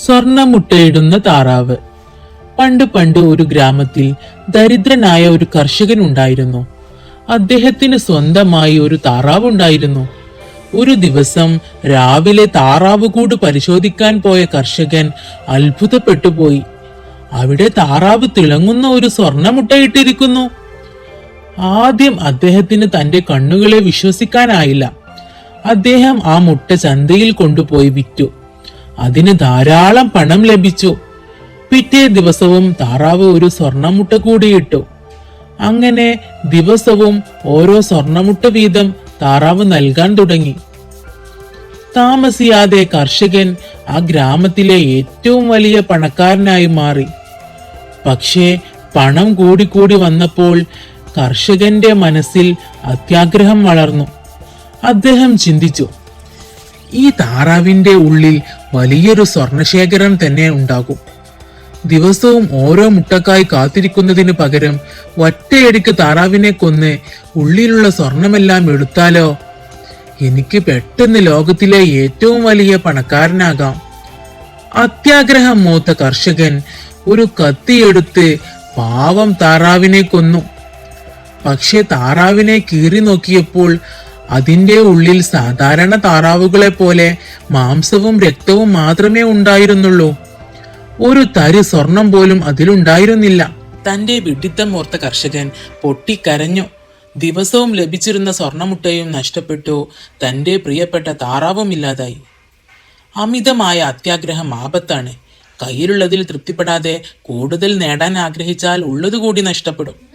സ്വർണ്ണമുട്ടയിടുന്ന താറാവ്. പണ്ട് പണ്ട് ഒരു ഗ്രാമത്തിൽ ദരിദ്രനായ ഒരു കർഷകൻ ഉണ്ടായിരുന്നു. അദ്ദേഹത്തിന് സ്വന്തമായി ഒരു താറാവ് ഉണ്ടായിരുന്നു. ഒരു ദിവസം രാവിലെ താറാവ് കൂട് പരിശോധിക്കാൻ പോയ കർഷകൻ അത്ഭുതപ്പെട്ടുപോയി. അവിടെ താറാവ് തിളങ്ങുന്ന ഒരു സ്വർണ്ണമുട്ടയിട്ടിരിക്കുന്നു. ആദ്യം അദ്ദേഹത്തിന് തന്റെ കണ്ണുകളെ വിശ്വസിക്കാനായില്ല. അദ്ദേഹം ആ മുട്ട ചന്തയിൽ കൊണ്ടുപോയി വിറ്റു. അതിന് ധാരാളം പണം ലഭിച്ചു. പിറ്റേ ദിവസവും താറാവ് ഒരു സ്വർണ്ണമുട്ട കൂടിയിട്ടു. അങ്ങനെ ദിവസവും ഓരോ സ്വർണ്ണമുട്ട വീതം താറാവ് നൽകാൻ തുടങ്ങി. താമസിയാതെ കർഷകൻ ആ ഗ്രാമത്തിലെ ഏറ്റവും വലിയ പണക്കാരനായി മാറി. പക്ഷേ പണം കൂടിക്കൂടി വന്നപ്പോൾ കർഷകന്റെ മനസ്സിൽ അത്യാഗ്രഹം വളർന്നു. അദ്ദേഹം ചിന്തിച്ചു, ഈ താറാവിന്റെ ഉള്ളിൽ വലിയൊരു സ്വർണശേഖരം തന്നെ ഉണ്ടാകും. ദിവസവും ഓരോ മുട്ടക്കായി കാത്തിരിക്കുന്നതിന് പകരം ഒറ്റയടിക്ക് താറാവിനെ കൊന്ന് ഉള്ളിലുള്ള സ്വർണമെല്ലാം എടുത്താലോ? എനിക്ക് പെട്ടെന്ന് ലോകത്തിലെ ഏറ്റവും വലിയ പണക്കാരനാകാം. അത്യാഗ്രഹം മൂത്ത കർഷകൻ ഒരു കത്തിയെടുത്ത് പാവം താറാവിനെ കൊന്നു. പക്ഷെ താറാവിനെ കീറി നോക്കിയപ്പോൾ അതിന്റെ ഉള്ളിൽ സാധാരണ താറാവുകളെ പോലെ മാംസവും രക്തവും മാത്രമേ ഉണ്ടായിരുന്നുള്ളൂ. ഒരു തരി സ്വർണം പോലും അതിലുണ്ടായിരുന്നില്ല. തന്റെ വിഡ്ഢിത്തം ഓർത്ത കർഷകൻ പൊട്ടിക്കരഞ്ഞു. ദിവസവും ലഭിച്ചിരുന്ന സ്വർണമുട്ടയും നഷ്ടപ്പെട്ടു. തന്റെ പ്രിയപ്പെട്ട താറാവും ഇല്ലാതായി. അമിതമായ അത്യാഗ്രഹം ആപത്താണ്. കയ്യിലുള്ളതിൽ തൃപ്തിപ്പെടാതെ കൂടുതൽ നേടാൻ ആഗ്രഹിച്ചാൽ ഉള്ളതുകൂടി നഷ്ടപ്പെടും.